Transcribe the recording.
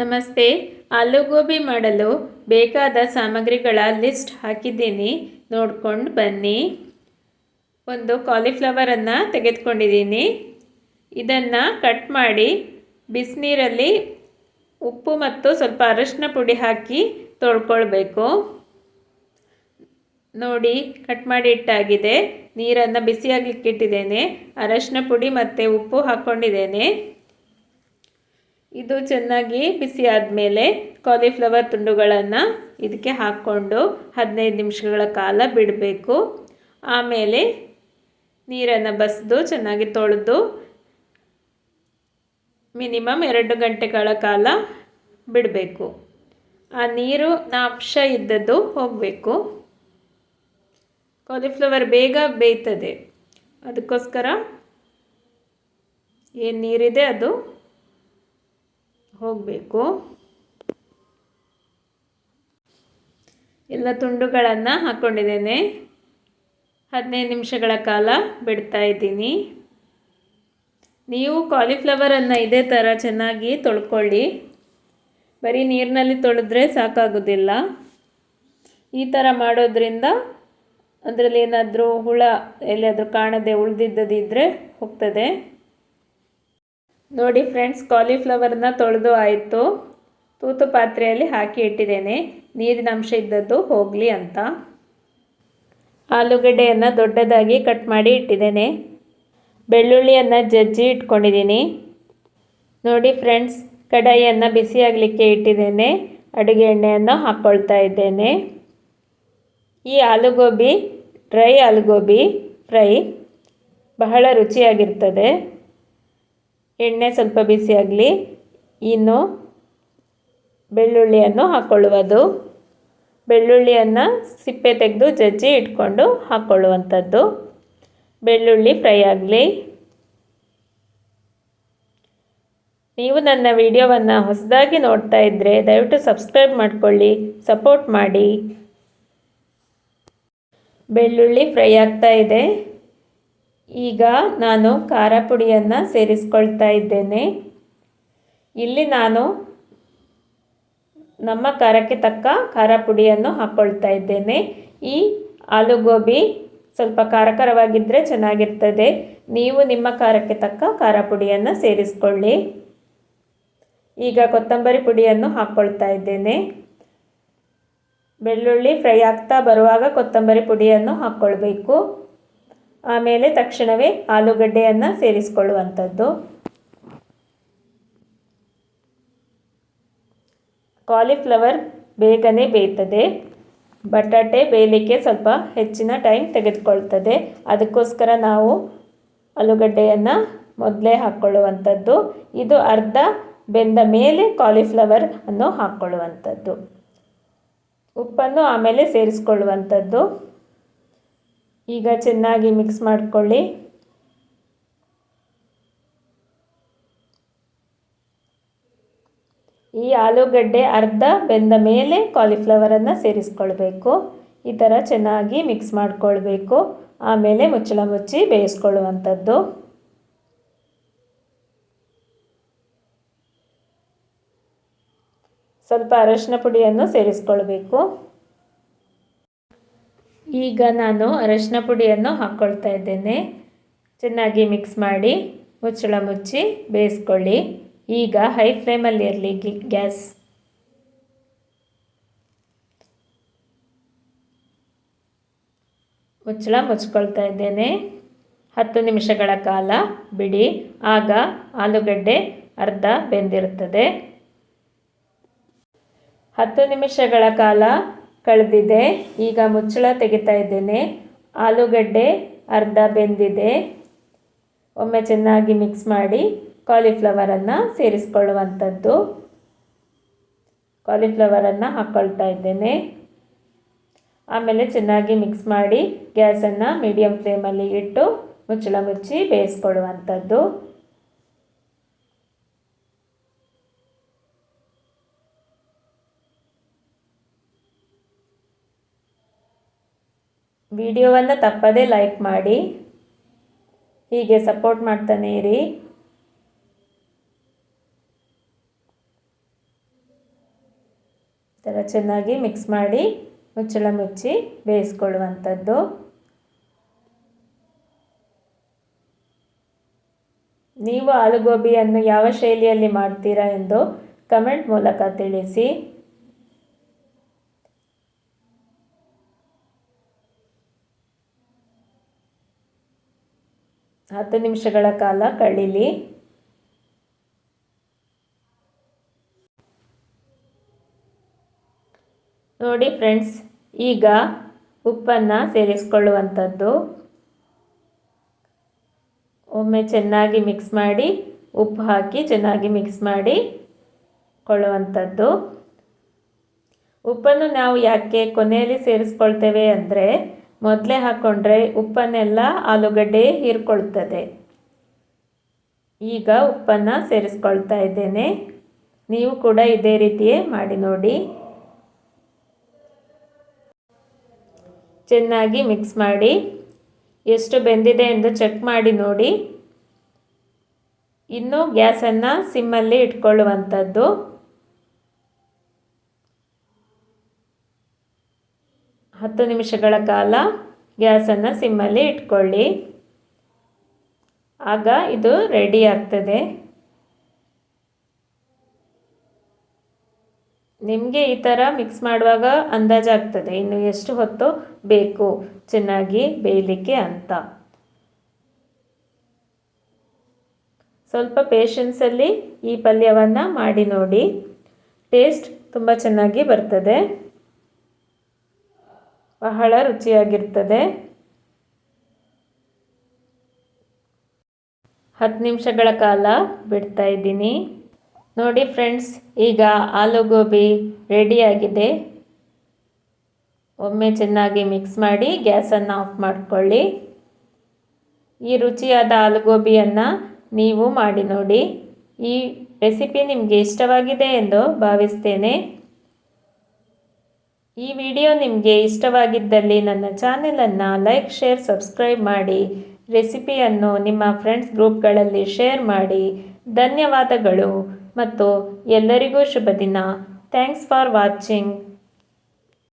ನಮಸ್ತೆ. ಆಲೂಗೋಬಿ ಮಾಡಲು ಬೇಕಾದ ಸಾಮಗ್ರಿಗಳ ಲಿಸ್ಟ್ ಹಾಕಿದ್ದೀನಿ, ನೋಡ್ಕೊಂಡು ಬನ್ನಿ. ಒಂದು ಕಾಲಿಫ್ಲವರನ್ನು ತೆಗೆದುಕೊಂಡಿದ್ದೀನಿ. ಇದನ್ನು ಕಟ್ ಮಾಡಿ ಬಿಸಿನೀರಲ್ಲಿ ಉಪ್ಪು ಮತ್ತು ಸ್ವಲ್ಪ ಅರಶಿನ ಪುಡಿ ಹಾಕಿ ತೊಳ್ಕೊಳ್ಬೇಕು. ನೋಡಿ, ಕಟ್ ಮಾಡಿ ಇಟ್ಟಾಗಿದೆ. ನೀರನ್ನು ಬಿಸಿಯಾಗಲಿಕ್ಕೆ ಇಟ್ಟಿದ್ದೇನೆ. ಅರಶಿನ ಪುಡಿ ಮತ್ತು ಉಪ್ಪು ಹಾಕ್ಕೊಂಡಿದ್ದೇನೆ. ಇದು ಚೆನ್ನಾಗಿ ಬಿಸಿ ಆದಮೇಲೆ ಕಾಲಿಫ್ಲವರ್ ತುಂಡುಗಳನ್ನು ಇದಕ್ಕೆ ಹಾಕ್ಕೊಂಡು 15 ನಿಮಿಷಗಳ ಕಾಲ ಬಿಡಬೇಕು. ಆಮೇಲೆ ನೀರನ್ನು ಬಸಿದು ಚೆನ್ನಾಗಿ ತೊಳೆದು ಮಿನಿಮಮ್ 2 ಗಂಟೆಗಳ ಕಾಲ ಬಿಡಬೇಕು. ಆ ನೀರು ಅಂಶ ಇದ್ದದ್ದು ಹೋಗಬೇಕು. ಕಾಲಿಫ್ಲವರ್ ಬೇಗ ಬೇಯ್ತದೆ, ಅದಕ್ಕೋಸ್ಕರ ಏನು ನೀರಿದೆ ಅದು ಹೋಗಬೇಕು. ಎಲ್ಲ ತುಂಡುಗಳನ್ನು ಹಾಕ್ಕೊಂಡಿದ್ದೇನೆ. 15 ನಿಮಿಷಗಳ ಕಾಲ ಬಿಡ್ತಾ ಇದ್ದೀನಿ. ನೀವು ಕಾಲಿಫ್ಲವರನ್ನು ಇದೇ ಥರ ಚೆನ್ನಾಗಿ ತೊಳ್ಕೊಳ್ಳಿ. ಬರೀ ನೀರಿನಲ್ಲಿ ತೊಳೆದ್ರೆ ಸಾಕಾಗೋದಿಲ್ಲ. ಈ ಥರ ಮಾಡೋದ್ರಿಂದ ಅದರಲ್ಲಿ ಏನಾದರೂ ಹುಳ ಎಲ್ಲಿಯಾದರೂ ಕಾಣದೆ ಉಳಿದಿದ್ದದಿದ್ದರೆ ಹೋಗ್ತದೆ. ನೋಡಿ ಫ್ರೆಂಡ್ಸ್, ಕಾಲಿಫ್ಲವರ್ನ ತೊಳೆದು ಆಯಿತು. ತೂತು ಪಾತ್ರೆಯಲ್ಲಿ ಹಾಕಿ ಇಟ್ಟಿದ್ದೇನೆ, ನೀರಿನ ಅಂಶ ಇದ್ದದ್ದು ಹೋಗಲಿ ಅಂತ. ಆಲೂಗಡ್ಡೆಯನ್ನು ದೊಡ್ಡದಾಗಿ ಕಟ್ ಮಾಡಿ ಇಟ್ಟಿದ್ದೇನೆ. ಬೆಳ್ಳುಳ್ಳಿಯನ್ನು ಜಜ್ಜಿ ಇಟ್ಕೊಂಡಿದ್ದೀನಿ. ನೋಡಿ ಫ್ರೆಂಡ್ಸ್, ಕಡಾಯಿಯನ್ನು ಬಿಸಿಯಾಗಲಿಕ್ಕೆ ಇಟ್ಟಿದ್ದೇನೆ. ಅಡುಗೆ ಎಣ್ಣೆಯನ್ನು ಹಾಕ್ಕೊಳ್ತಾ ಇದ್ದೇನೆ. ಈ ಆಲೂಗೋಬಿ ಡ್ರೈ ಆಲೂಗೋಬಿ ಫ್ರೈ ಬಹಳ ರುಚಿಯಾಗಿರ್ತದೆ. ಎಣ್ಣೆ ಸ್ವಲ್ಪ ಬಿಸಿಯಾಗಲಿ. ಇನ್ನು ಬೆಳ್ಳುಳ್ಳಿಯನ್ನು ಹಾಕ್ಕೊಳ್ಳುವುದು. ಬೆಳ್ಳುಳ್ಳಿಯನ್ನು ಸಿಪ್ಪೆ ತೆಗೆದು ಜಜ್ಜಿ ಇಟ್ಕೊಂಡು ಹಾಕ್ಕೊಳ್ಳುವಂಥದ್ದು. ಬೆಳ್ಳುಳ್ಳಿ ಫ್ರೈ ಆಗಲಿ. ನೀವು ನನ್ನ ವಿಡಿಯೋವನ್ನು ಹೊಸದಾಗಿ ನೋಡ್ತಾ ಇದ್ದರೆ ದಯವಿಟ್ಟು ಸಬ್ಸ್ಕ್ರೈಬ್ ಮಾಡಿಕೊಳ್ಳಿ, ಸಪೋರ್ಟ್ ಮಾಡಿ. ಬೆಳ್ಳುಳ್ಳಿ ಫ್ರೈ ಆಗ್ತಾ ಇದೆ. ಈಗ ನಾನು ಖಾರ ಪುಡಿಯನ್ನು ಸೇರಿಸ್ಕೊಳ್ತಾ ಇದ್ದೇನೆ. ಇಲ್ಲಿ ನಾನು ನಮ್ಮ ಖಾರಕ್ಕೆ ತಕ್ಕ ಖಾರ ಪುಡಿಯನ್ನು ಹಾಕ್ಕೊಳ್ತಾ ಇದ್ದೇನೆ. ಈ ಆಲೂಗೋಬಿ ಸ್ವಲ್ಪ ಖಾರವಾಗಿದ್ದರೆ ಚೆನ್ನಾಗಿರ್ತದೆ. ನೀವು ನಿಮ್ಮ ಖಾರಕ್ಕೆ ತಕ್ಕ ಖಾರ ಪುಡಿಯನ್ನು ಸೇರಿಸ್ಕೊಳ್ಳಿ. ಈಗ ಕೊತ್ತಂಬರಿ ಪುಡಿಯನ್ನು ಹಾಕ್ಕೊಳ್ತಾ ಇದ್ದೇನೆ. ಬೆಳ್ಳುಳ್ಳಿ ಫ್ರೈ ಆಗ್ತಾ ಬರುವಾಗ ಕೊತ್ತಂಬರಿ ಪುಡಿಯನ್ನು ಹಾಕ್ಕೊಳ್ಬೇಕು. ಆಮೇಲೆ ತಕ್ಷಣವೇ ಆಲೂಗಡ್ಡೆಯನ್ನು ಸೇರಿಸ್ಕೊಳ್ಳುವಂಥದ್ದು. ಕಾಲಿಫ್ಲವರ್ ಬೇಗನೆ ಬೇಯ್ತದೆ. ಬಟಾಟೆ ಬೇಯಲಿಕ್ಕೆ ಸ್ವಲ್ಪ ಹೆಚ್ಚಿನ ಟೈಮ್ ತೆಗೆದುಕೊಳ್ತದೆ. ಅದಕ್ಕೋಸ್ಕರ ನಾವು ಆಲೂಗಡ್ಡೆಯನ್ನು ಮೊದಲೇ ಹಾಕ್ಕೊಳ್ಳುವಂಥದ್ದು. ಇದು ಅರ್ಧ ಬೆಂದ ಮೇಲೆ ಕಾಲಿಫ್ಲವರ್ ಅನ್ನು ಹಾಕ್ಕೊಳ್ಳುವಂಥದ್ದು. ಉಪ್ಪನ್ನು ಆಮೇಲೆ ಸೇರಿಸ್ಕೊಳ್ಳುವಂಥದ್ದು. ಈಗ ಚೆನ್ನಾಗಿ ಮಿಕ್ಸ್ ಮಾಡಿಕೊಳ್ಳಿ. ಈ ಆಲೂಗಡ್ಡೆ ಅರ್ಧ ಬೆಂದ ಮೇಲೆ ಕಾಲಿಫ್ಲವರನ್ನು ಸೇರಿಸ್ಕೊಳ್ಬೇಕು. ಈ ಥರ ಚೆನ್ನಾಗಿ ಮಿಕ್ಸ್ ಮಾಡಿಕೊಳ್ಬೇಕು. ಆಮೇಲೆ ಮುಚ್ಚಳ ಮುಚ್ಚಿ ಬೇಯಿಸ್ಕೊಳ್ಳುವಂಥದ್ದು. ಸ್ವಲ್ಪ ಅರಶಿನ ಪುಡಿಯನ್ನು ಸೇರಿಸ್ಕೊಳ್ಬೇಕು. ಈಗ ನಾನು ಅರಶಿನ ಪುಡಿಯನ್ನು ಹಾಕ್ಕೊಳ್ತಾ ಇದ್ದೇನೆ. ಚೆನ್ನಾಗಿ ಮಿಕ್ಸ್ ಮಾಡಿ ಮುಚ್ಚಳ ಮುಚ್ಚಿ ಬೇಯಿಸ್ಕೊಳ್ಳಿ. ಈಗ ಹೈ ಫ್ಲೇಮಲ್ಲಿ ಇರಲಿ ಗ್ಯಾಸ್. ಮುಚ್ಚಳ ಮುಚ್ಕೊಳ್ತಾ ಇದ್ದೇನೆ. 10 ನಿಮಿಷಗಳ ಕಾಲ ಬಿಡಿ. ಆಗ ಆಲೂಗಡ್ಡೆ ಅರ್ಧ ಬೆಂದಿರುತ್ತದೆ. 10 ನಿಮಿಷಗಳ ಕಾಲ ಕಳೆದಿದೆ. ಈಗ ಮುಚ್ಚಳ ತೆಗಿತಾ ಇದ್ದೇನೆ. ಆಲೂಗಡ್ಡೆ ಅರ್ಧ ಬೆಂದಿದೆ. ಒಮ್ಮೆ ಚೆನ್ನಾಗಿ ಮಿಕ್ಸ್ ಮಾಡಿ ಕಾಲಿಫ್ಲವರನ್ನು ಸೇರಿಸ್ಕೊಳ್ಳುವಂಥದ್ದು. ಕಾಲಿಫ್ಲವರನ್ನು ಹಾಕ್ಕೊಳ್ತಾ ಇದ್ದೇನೆ. ಆಮೇಲೆ ಚೆನ್ನಾಗಿ ಮಿಕ್ಸ್ ಮಾಡಿ ಗ್ಯಾಸನ್ನು ಮೀಡಿಯಮ್ ಫ್ಲೇಮಲ್ಲಿ ಇಟ್ಟು ಮುಚ್ಚಳ ಮುಚ್ಚಿ ಬೇಯಿಸ್ಕೊಳ್ಳುವಂಥದ್ದು. ವಿಡಿಯೋವನ್ನು ತಪ್ಪದೇ ಲೈಕ್ ಮಾಡಿ. ಹೀಗೆ ಸಪೋರ್ಟ್ ಮಾಡ್ತಾನೆ ಇರಿ. ಥರ ಚೆನ್ನಾಗಿ ಮಿಕ್ಸ್ ಮಾಡಿ ಮುಚ್ಚಳ ಮುಚ್ಚಿ ಬೇಯಿಸ್ಕೊಳ್ಳುವಂಥದ್ದು. ನೀವು ಆಲೂಗೋಬಿಯನ್ನು ಯಾವ ಶೈಲಿಯಲ್ಲಿ ಮಾಡ್ತೀರಾ ಎಂದು ಕಮೆಂಟ್ ಮೂಲಕ ತಿಳಿಸಿ. ಹತ್ತು ನಿಮಿಷಗಳ ಕಾಲ ಕಳೀಲಿ. ನೋಡಿ ಫ್ರೆಂಡ್ಸ್, ಈಗ ಉಪ್ಪನ್ನು ಸೇರಿಸ್ಕೊಳ್ಳುವಂಥದ್ದು. ಒಮ್ಮೆ ಚೆನ್ನಾಗಿ ಮಿಕ್ಸ್ ಮಾಡಿ ಉಪ್ಪು ಹಾಕಿ ಚೆನ್ನಾಗಿ ಮಿಕ್ಸ್ ಮಾಡಿ ಕೊಳ್ಳುವಂಥದ್ದು. ಉಪ್ಪನ್ನು ನಾವು ಯಾಕೆ ಕೊನೆಯಲ್ಲಿ ಸೇರಿಸ್ಕೊಳ್ತೇವೆ ಅಂದರೆ, ಮೊದಲೇ ಹಾಕ್ಕೊಂಡ್ರೆ ಉಪ್ಪನ್ನೆಲ್ಲ ಆಲೂಗಡ್ಡೆ ಹೀರ್ಕೊಳ್ತದೆ. ಈಗ ಉಪ್ಪನ್ನು ಸೇರಿಸ್ಕೊಳ್ತಾ ಇದ್ದೇನೆ. ನೀವು ಕೂಡ ಇದೇ ರೀತಿಯೇ ಮಾಡಿ ನೋಡಿ. ಚೆನ್ನಾಗಿ ಮಿಕ್ಸ್ ಮಾಡಿ ಎಷ್ಟು ಬೆಂದಿದೆ ಎಂದು ಚೆಕ್ ಮಾಡಿ ನೋಡಿ. ಇನ್ನು ಗ್ಯಾಸನ್ನು ಸಿಮ್ಮಲ್ಲಿ ಇಟ್ಕೊಳ್ಳುವಂಥದ್ದು. ಹತ್ತು ನಿಮಿಷಗಳ ಕಾಲ ಗ್ಯಾಸನ್ನು ಸಿಮ್ಮಲ್ಲಿ ಇಟ್ಕೊಳ್ಳಿ. ಆಗ ಇದು ರೆಡಿ ಆಗ್ತದೆ. ನಿಮಗೆ ಈ ಥರ ಮಿಕ್ಸ್ ಮಾಡುವಾಗ ಅಂದಾಜಾಗ್ತದೆ ಇನ್ನು ಎಷ್ಟು ಹೊತ್ತು ಬೇಕು ಚೆನ್ನಾಗಿ ಬೇಯಲಿಕ್ಕೆ ಅಂತ. ಸ್ವಲ್ಪ ಪೇಷನ್ಸಲ್ಲಿ ಈ ಪಲ್ಯವನ್ನು ಮಾಡಿ ನೋಡಿ. ಟೇಸ್ಟ್ ತುಂಬ ಚೆನ್ನಾಗಿ ಬರ್ತದೆ, ಬಹಳ ರುಚಿಯಾಗಿರ್ತದೆ. 10 ನಿಮಿಷಗಳ ಕಾಲ ಬಿಡ್ತಾ ಇದ್ದೀನಿ. ನೋಡಿ ಫ್ರೆಂಡ್ಸ್, ಈಗ ಆಲೂಗೋಬಿ ರೆಡಿಯಾಗಿದೆ. ಒಮ್ಮೆ ಚೆನ್ನಾಗಿ ಮಿಕ್ಸ್ ಮಾಡಿ ಗ್ಯಾಸನ್ನು ಆಫ್ ಮಾಡಿಕೊಳ್ಳಿ. ಈ ರುಚಿಯಾದ ಆಲೂಗೋಬಿಯನ್ನು ನೀವು ಮಾಡಿ ನೋಡಿ. ಈ ರೆಸಿಪಿ ನಿಮಗೆ ಇಷ್ಟವಾಗಿದೆ ಎಂದು ಭಾವಿಸ್ತೇನೆ. ಈ ವಿಡಿಯೋ ನಿಮಗೆ ಇಷ್ಟವಾಗಿದ್ದಲ್ಲಿ ನನ್ನ ಚಾನೆಲನ್ನು ಲೈಕ್, ಶೇರ್, ಸಬ್ಸ್ಕ್ರೈಬ್ ಮಾಡಿ. ರೆಸಿಪಿಯನ್ನು ನಿಮ್ಮ ಫ್ರೆಂಡ್ಸ್ ಗ್ರೂಪ್ಗಳಲ್ಲಿ ಶೇರ್ ಮಾಡಿ. ಧನ್ಯವಾದಗಳು ಮತ್ತು ಎಲ್ಲರಿಗೂ ಶುಭ ದಿನ. Thanks for watching.